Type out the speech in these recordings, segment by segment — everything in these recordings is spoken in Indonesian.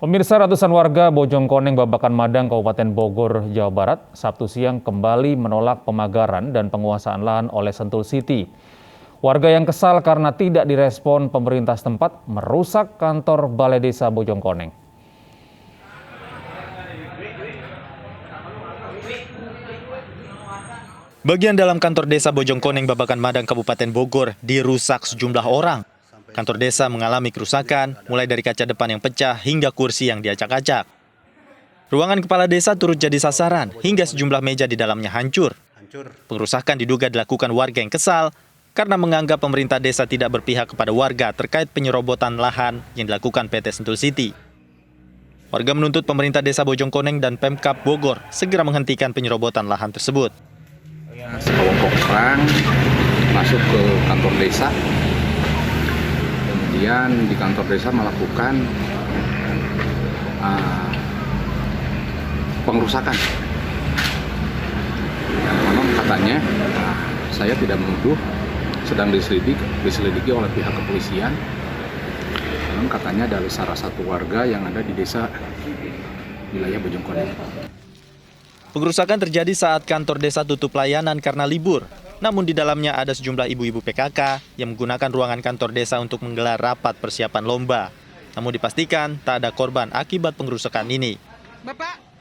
Pemirsa, ratusan warga Bojongkoneng, Babakan Madang, Kabupaten Bogor, Jawa Barat, Sabtu siang kembali menolak pemagaran dan penguasaan lahan oleh Sentul City. Warga yang kesal karena tidak direspon pemerintah setempat merusak kantor Balai Desa Bojongkoneng. Bagian dalam kantor desa Bojongkoneng, Babakan Madang, Kabupaten Bogor dirusak sejumlah orang. Kantor desa mengalami kerusakan, mulai dari kaca depan yang pecah hingga kursi yang diacak-acak. Ruangan kepala desa turut jadi sasaran, hingga sejumlah meja di dalamnya hancur. Pengerusakan diduga dilakukan warga yang kesal karena menganggap pemerintah desa tidak berpihak kepada warga terkait penyerobotan lahan yang dilakukan PT Sentul City. Warga menuntut pemerintah desa Bojongkoneng dan Pemkab Bogor segera menghentikan penyerobotan lahan tersebut. Sekelompok orang masuk ke kantor desa, kemudian di kantor desa melakukan pengerusakan. Namun katanya saya tidak menuduh, sedang diselidiki oleh pihak kepolisian. Namun katanya ada salah satu warga yang ada di desa wilayah Bojongkoneng. Pengerusakan terjadi saat kantor desa tutup layanan karena libur. Namun di dalamnya ada sejumlah ibu-ibu PKK yang menggunakan ruangan kantor desa untuk menggelar rapat persiapan lomba. Namun dipastikan tak ada korban akibat pengerusakan ini.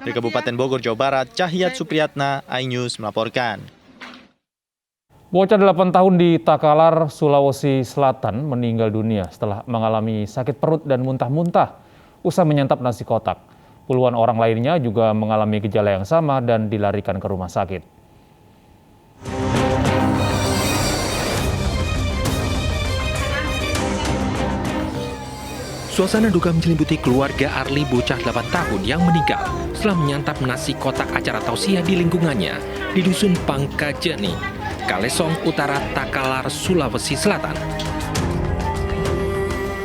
Dari Kabupaten Bogor, Jawa Barat, Cahyat Supriyatna, iNews melaporkan. Bocah 8 tahun di Takalar, Sulawesi Selatan meninggal dunia setelah mengalami sakit perut dan muntah-muntah usai menyantap nasi kotak. Puluhan orang lainnya juga mengalami gejala yang sama dan dilarikan ke rumah sakit. Suasana duka menyelimuti keluarga Arli, bocah 8 tahun yang meninggal setelah menyantap nasi kotak acara tausiah di lingkungannya di Dusun Pangkajeni, Kalesong Utara, Takalar, Sulawesi Selatan.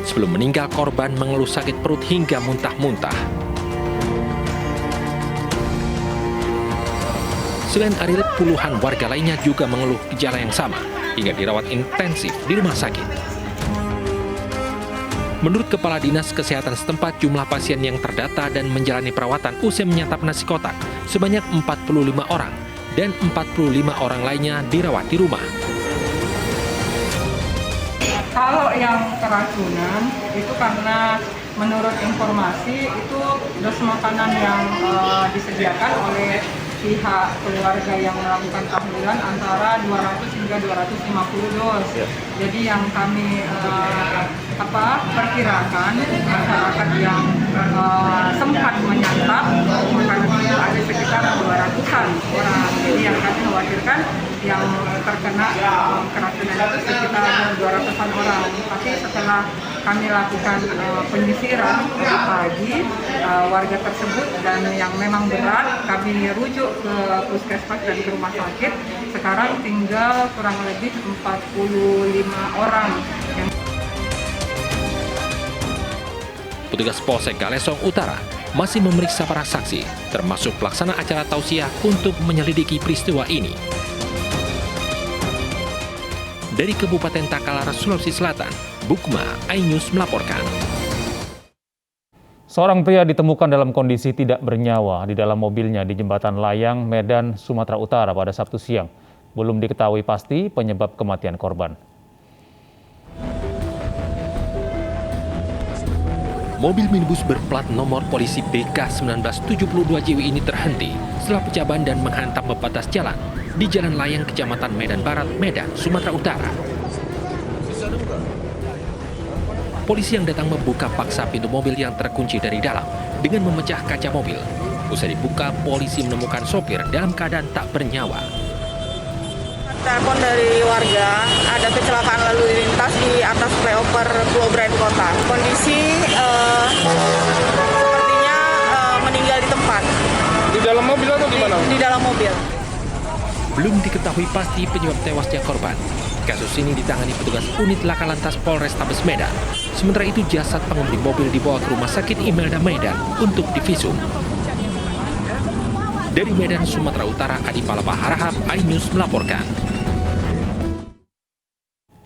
Sebelum meninggal, korban mengeluh sakit perut hingga muntah-muntah. Selain Aril, puluhan warga lainnya juga mengeluh gejala yang sama hingga dirawat intensif di rumah sakit. Menurut Kepala Dinas Kesehatan setempat, jumlah pasien yang terdata dan menjalani perawatan usai menyantap nasi kotak sebanyak 45 orang dan 45 orang lainnya dirawat di rumah. Kalau yang keracunan itu karena menurut informasi itu dos makanan yang disediakan oleh pihak keluarga yang melakukan tahlilan antara 200 hingga 250 dos. Jadi yang kami perkirakan masyarakat yang sempat menyantap makanan itu ada sekitar 200-an orang. Jadi yang kami khawatirkan yang terkena keracunan itu sekitar 200-an orang. Tapi setelah kami lakukan penyisiran pagi warga tersebut dan yang memang berat kami rujuk ke puskesmas dan ke rumah sakit. Sekarang tinggal kurang lebih 45 orang. Petugas Polsek Kalesong Utara masih memeriksa para saksi, termasuk pelaksana acara tausiah untuk menyelidiki peristiwa ini. Dari Kabupaten Takalar, Sulawesi Selatan, Bukma, iNews melaporkan. Seorang pria ditemukan dalam kondisi tidak bernyawa di dalam mobilnya di Jembatan Layang, Medan, Sumatera Utara pada Sabtu siang. Belum diketahui pasti penyebab kematian korban. Mobil minibus berplat nomor polisi BK1972JW ini terhenti setelah pecah dan menghantam pembatas jalan di Jalan Layang, Kecamatan Medan Barat, Medan, Sumatera Utara. Polisi yang datang membuka paksa pintu mobil yang terkunci dari dalam dengan memecah kaca mobil. Usai dibuka, polisi menemukan sopir dalam keadaan tak bernyawa. Telepon dari warga, ada kecelakaan lalu lintas di atas flyover Pulau Brand Kota. Kondisi sepertinya meninggal di tempat. Di dalam mobil atau di mana? Di dalam mobil. Belum diketahui pasti penyebab tewasnya korban. Kasus ini ditangani petugas unit Laka Lantas Polrestabes Medan. Sementara itu jasad pengemudi mobil dibawa ke Rumah Sakit Imelda Medan untuk divisum. Dari Medan, Sumatera Utara, Adi Palapa Harahap, iNews melaporkan.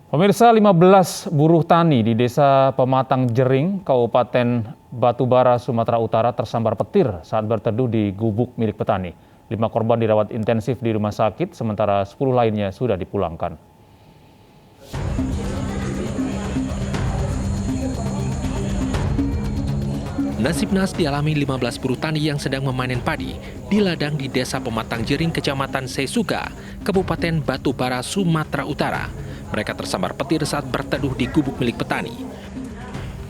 Pemirsa, 15 buruh tani di Desa Pematang Jering, Kabupaten Batubara, Sumatera Utara tersambar petir saat berteduh di gubuk milik petani. 5 korban dirawat intensif di rumah sakit, sementara 10 lainnya sudah dipulangkan. Nasib naas dialami 15 buruh tani yang sedang memanen padi di ladang di Desa Pematang Jering, Kecamatan Sesuga, Kabupaten Batubara, Sumatera Utara. Mereka tersambar petir saat berteduh di gubuk milik petani.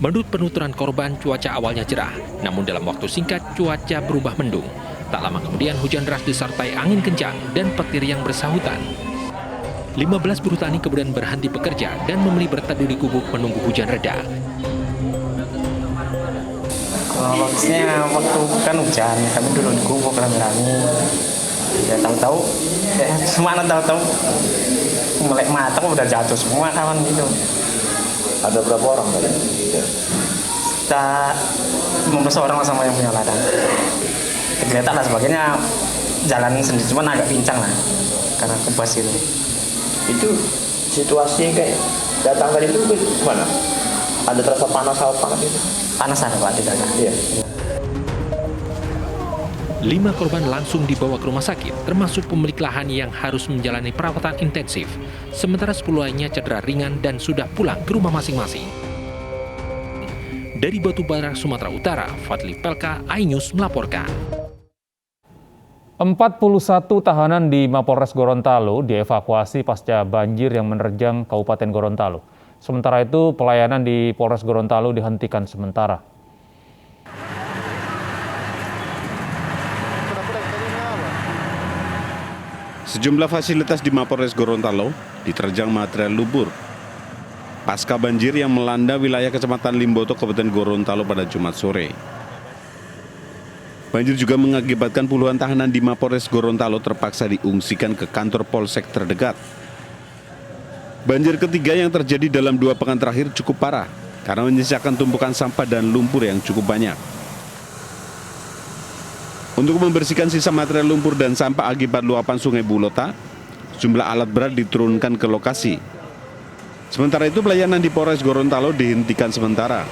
Menurut penuturan korban, cuaca awalnya cerah, namun dalam waktu singkat cuaca berubah mendung. Tak lama kemudian hujan deras disertai angin kencang dan petir yang bersahutan. 15 buruh tani kemudian berhenti bekerja dan memilih berteduh di gubuk menunggu hujan reda. Bagusnya waktu kan hujan, kami duduk di gubuk rame-rame. Ya tahu-tahu, semua tahu-tahu melek matang udah jatuh semua kawan gitu. Ada berapa orang tadi? Kita 15 orang lah sama yang punya ladang. Tergeletak lah sebagainya, jalan sendiri cuma agak pincang lah karena kebas itu. Itu situasi kayak datang tadi itu gimana? Ada terasa panas itu? Panas ada Pak di dada. Iya. 5 korban langsung dibawa ke rumah sakit, termasuk pemilik lahan yang harus menjalani perawatan intensif. Sementara 10 lainnya cedera ringan dan sudah pulang ke rumah masing-masing. Dari Batubara, Sumatera Utara, Fadli Pelka, iNews melaporkan. 41 tahanan di Mapolres Gorontalo dievakuasi pasca banjir yang menerjang Kabupaten Gorontalo. Sementara itu, pelayanan di Polres Gorontalo dihentikan sementara. Sejumlah fasilitas di Mapolres Gorontalo diterjang material lumpur pasca banjir yang melanda wilayah Kecamatan Limboto, Kabupaten Gorontalo pada Jumat sore. Banjir juga mengakibatkan puluhan tahanan di Mapolres Gorontalo terpaksa diungsikan ke kantor Polsek terdekat. Banjir ketiga yang terjadi dalam 2 pekan terakhir cukup parah karena menyisakan tumpukan sampah dan lumpur yang cukup banyak. Untuk membersihkan sisa material lumpur dan sampah akibat luapan Sungai Bulota, jumlah alat berat diturunkan ke lokasi. Sementara itu, pelayanan di Polres Gorontalo dihentikan sementara.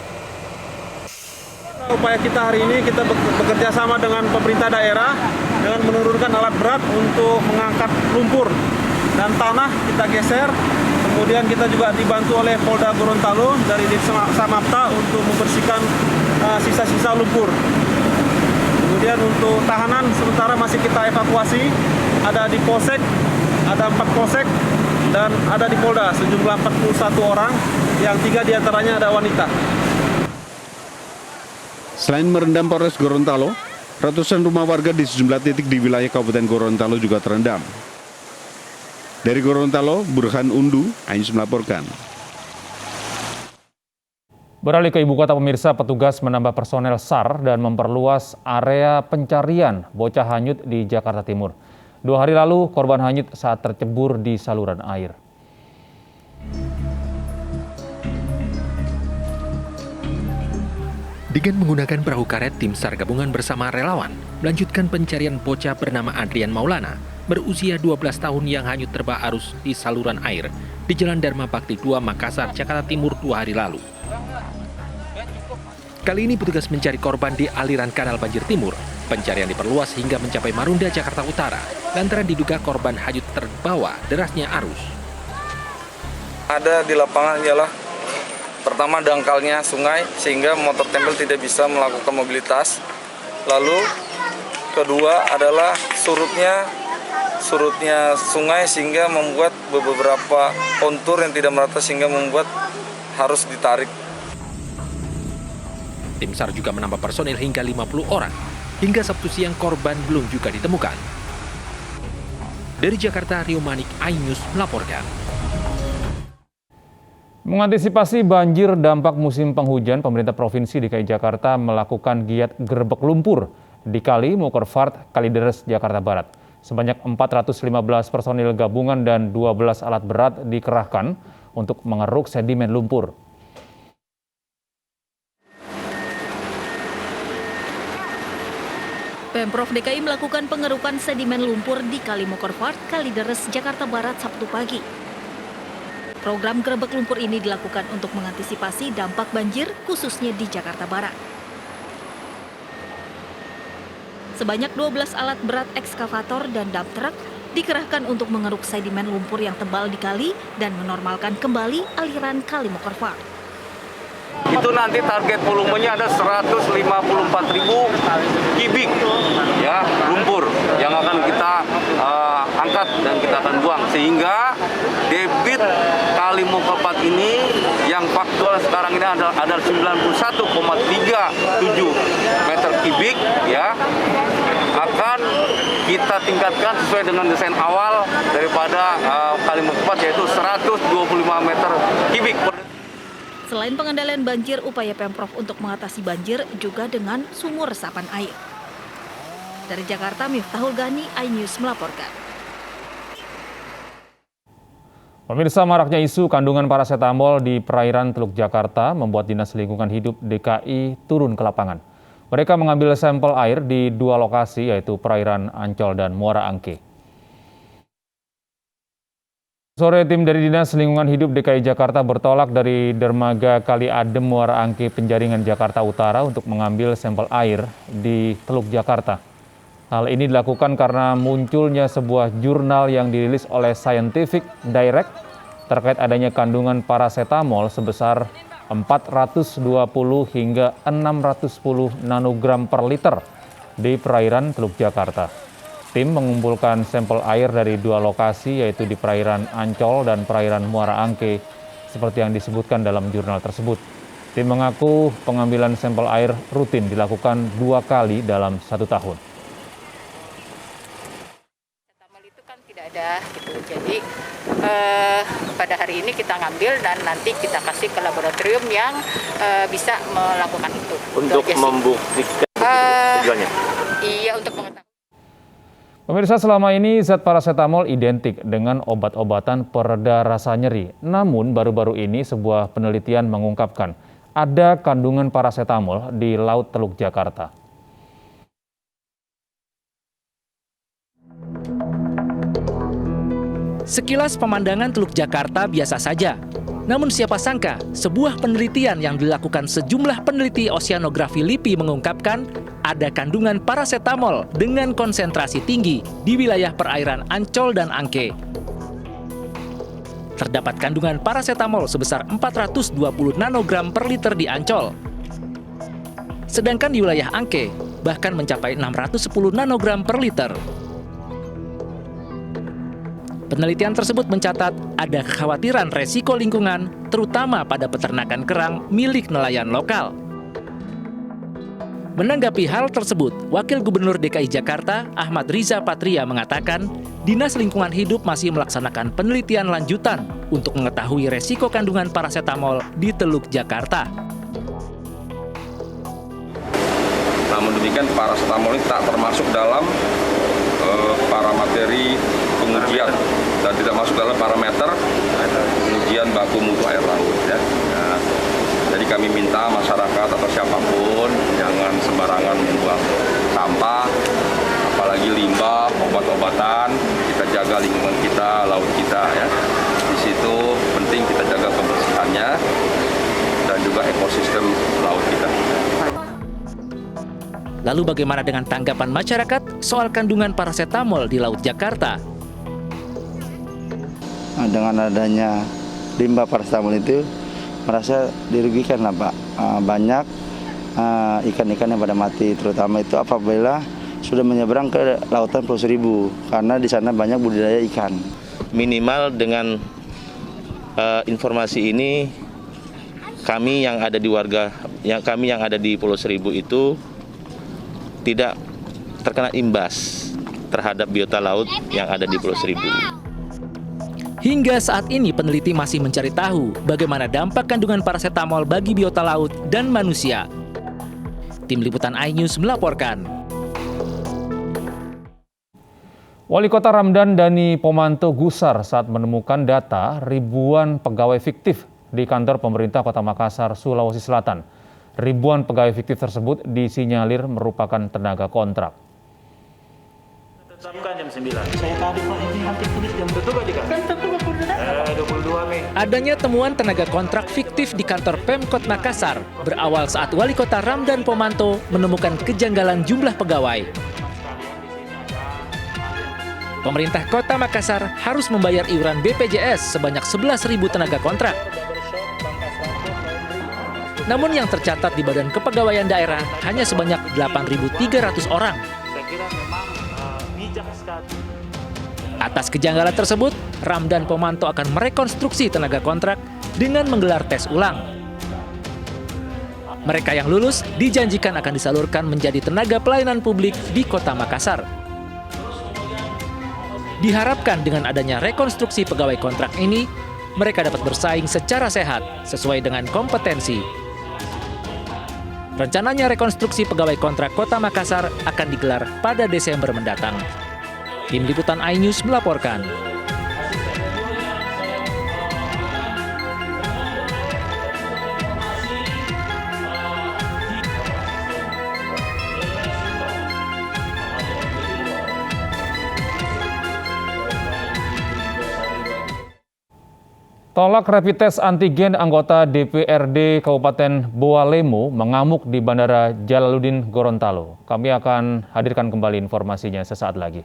Upaya kita hari ini, kita bekerja sama dengan pemerintah daerah dengan menurunkan alat berat untuk mengangkat lumpur dan tanah kita geser. Kemudian kita juga dibantu oleh Polda Gorontalo dari Samapta untuk membersihkan sisa-sisa lumpur. Kemudian untuk tahanan sementara masih kita evakuasi, ada di Polsek, ada 4 Polsek, dan ada di Polda sejumlah 41 orang, yang 3 diantaranya ada wanita. Selain merendam Polres Gorontalo, ratusan rumah warga di sejumlah titik di wilayah Kabupaten Gorontalo juga terendam. Dari Gorontalo, Burhan Undu, iNews melaporkan. Beralih ke ibu kota, pemirsa, petugas menambah personel SAR dan memperluas area pencarian bocah hanyut di Jakarta Timur. 2 hari lalu, korban hanyut saat tercebur di saluran air. Dengan menggunakan perahu karet, tim SAR gabungan bersama relawan melanjutkan pencarian bocah bernama Adrian Maulana, berusia 12 tahun yang hanyut terbawa arus di saluran air di Jalan Dharma Bakti 2, Makassar, Jakarta Timur 2 hari lalu. Kali ini petugas mencari korban di aliran kanal banjir timur. Pencarian diperluas hingga mencapai Marunda, Jakarta Utara, lantaran diduga korban hanyut terbawa derasnya arus. Ada di lapangan ialah pertama dangkalnya sungai sehingga motor tempel tidak bisa melakukan mobilitas. Lalu kedua adalah surutnya sungai sehingga membuat beberapa kontur yang tidak merata sehingga membuat harus ditarik. Tim SAR juga menambah personil hingga 50 orang. Hingga Sabtu siang korban belum juga ditemukan. Dari Jakarta, Rio Manik, iNews melaporkan. Mengantisipasi banjir dampak musim penghujan, pemerintah Provinsi DKI Jakarta melakukan giat gerbek lumpur di Kali Mokervaart, Kalideres, Jakarta Barat. Sebanyak 415 personil gabungan dan 12 alat berat dikerahkan untuk mengeruk sedimen lumpur. Pemprov DKI melakukan pengerukan sedimen lumpur di Kali Mokervaart, Kalideres, Jakarta Barat Sabtu pagi. Program gerebek lumpur ini dilakukan untuk mengantisipasi dampak banjir khususnya di Jakarta Barat. Sebanyak 12 alat berat ekskavator dan dump truck dikerahkan untuk mengeruk sedimen lumpur yang tebal di kali dan menormalkan kembali aliran Kali Mokerfar. Itu nanti target volumenya ada 154.000 kubik ya lumpur yang akan kita angkat dan kita akan buang, sehingga debit Kali Mokerfar ini yang faktual sekarang ini ada 91,37 meter kubik ya, akan kita tingkatkan sesuai dengan desain awal daripada Kali Mokerfar, yaitu 125 meter kubik. Selain pengendalian banjir, upaya Pemprov untuk mengatasi banjir juga dengan sumur resapan air. Dari Jakarta, Miftahul Gani, iNews melaporkan. Pemirsa, maraknya isu kandungan parasetamol di perairan Teluk Jakarta membuat Dinas Lingkungan Hidup DKI turun ke lapangan. Mereka mengambil sampel air di 2 lokasi, yaitu perairan Ancol dan Muara Angke. Sore, tim dari Dinas Lingkungan Hidup DKI Jakarta bertolak dari dermaga Kali Adem Muara Angke Penjaringan Jakarta Utara untuk mengambil sampel air di Teluk Jakarta. Hal ini dilakukan karena munculnya sebuah jurnal yang dirilis oleh Scientific Direct terkait adanya kandungan parasetamol sebesar 420 hingga 610 nanogram per liter di perairan Teluk Jakarta. Tim mengumpulkan sampel air dari 2 lokasi, yaitu di perairan Ancol dan perairan Muara Angke, seperti yang disebutkan dalam jurnal tersebut. Tim mengaku pengambilan sampel air rutin dilakukan 2 kali dalam 1 tahun. Parasetamol itu kan tidak ada, gitu. Jadi pada hari ini kita ngambil dan nanti kita kasih ke laboratorium yang bisa melakukan itu. Untuk membuktikan tujuannya? Iya, untuk mengetahui. Pemirsa, selama ini zat parasetamol identik dengan obat-obatan pereda rasa nyeri. Namun baru-baru ini sebuah penelitian mengungkapkan ada kandungan parasetamol di Laut Teluk Jakarta. Sekilas pemandangan Teluk Jakarta biasa saja. Namun siapa sangka, sebuah penelitian yang dilakukan sejumlah peneliti oseanografi LIPI mengungkapkan ada kandungan parasetamol dengan konsentrasi tinggi di wilayah perairan Ancol dan Angke. Terdapat kandungan parasetamol sebesar 420 nanogram per liter di Ancol. Sedangkan di wilayah Angke bahkan mencapai 610 nanogram per liter. Penelitian tersebut mencatat ada kekhawatiran resiko lingkungan, terutama pada peternakan kerang milik nelayan lokal. Menanggapi hal tersebut, Wakil Gubernur DKI Jakarta, Ahmad Riza Patria mengatakan, Dinas Lingkungan Hidup masih melaksanakan penelitian lanjutan untuk mengetahui resiko kandungan parasetamol di Teluk Jakarta. Namun demikian, parasetamol ini tak termasuk dalam parametri pengujian dan tidak masuk dalam parameter pengujian baku mutu air laut ya. Nah, jadi kami minta masyarakat atau siapapun jangan sembarangan membuang sampah, apalagi limbah, obat-obatan. Kita jaga lingkungan kita, laut kita ya. Di situ penting kita jaga kebersihannya dan juga ekosistem laut kita. Lalu bagaimana dengan tanggapan masyarakat soal kandungan parasetamol di Laut Jakarta? Nah, dengan adanya limbah parasetamol itu merasa dirugikan lah Pak. Banyak ikan-ikan yang pada mati, terutama itu apabila sudah menyeberang ke lautan Pulau Seribu, karena di sana banyak budidaya ikan. Minimal dengan informasi ini kami yang ada di Pulau Seribu itu tidak terkena imbas terhadap biota laut yang ada di Pulau Seribu. Hingga saat ini peneliti masih mencari tahu bagaimana dampak kandungan parasetamol bagi biota laut dan manusia. Tim Liputan iNews melaporkan. Wali Kota Ramdan Dani Pomanto gusar saat menemukan data ribuan pegawai fiktif di kantor pemerintah Kota Makassar, Sulawesi Selatan. Ribuan pegawai fiktif tersebut disinyalir merupakan tenaga kontrak. Tetapkan jam 9. Saya tadi Pak ini nanti tulis jam berapa kan? Kan 22. Adanya temuan tenaga kontrak fiktif di kantor Pemkot Makassar berawal saat Wali Kota Ramdan Pomanto menemukan kejanggalan jumlah pegawai. Pemerintah Kota Makassar harus membayar iuran BPJS sebanyak 11.000 tenaga kontrak. Namun yang tercatat di Badan Kepegawaian Daerah hanya sebanyak 8.300 orang. Atas kejanggalan tersebut, Ramdan Pomanto akan merekonstruksi tenaga kontrak dengan menggelar tes ulang. Mereka yang lulus dijanjikan akan disalurkan menjadi tenaga pelayanan publik di Kota Makassar. Diharapkan dengan adanya rekonstruksi pegawai kontrak ini, mereka dapat bersaing secara sehat sesuai dengan kompetensi. Rencananya rekonstruksi pegawai kontrak Kota Makassar akan digelar pada Desember mendatang. Tim Liputan iNews melaporkan. Tolak rapid test antigen anggota DPRD Kabupaten Bawalemo mengamuk di Bandara Jalaluddin Gorontalo. Kami akan hadirkan kembali informasinya sesaat lagi.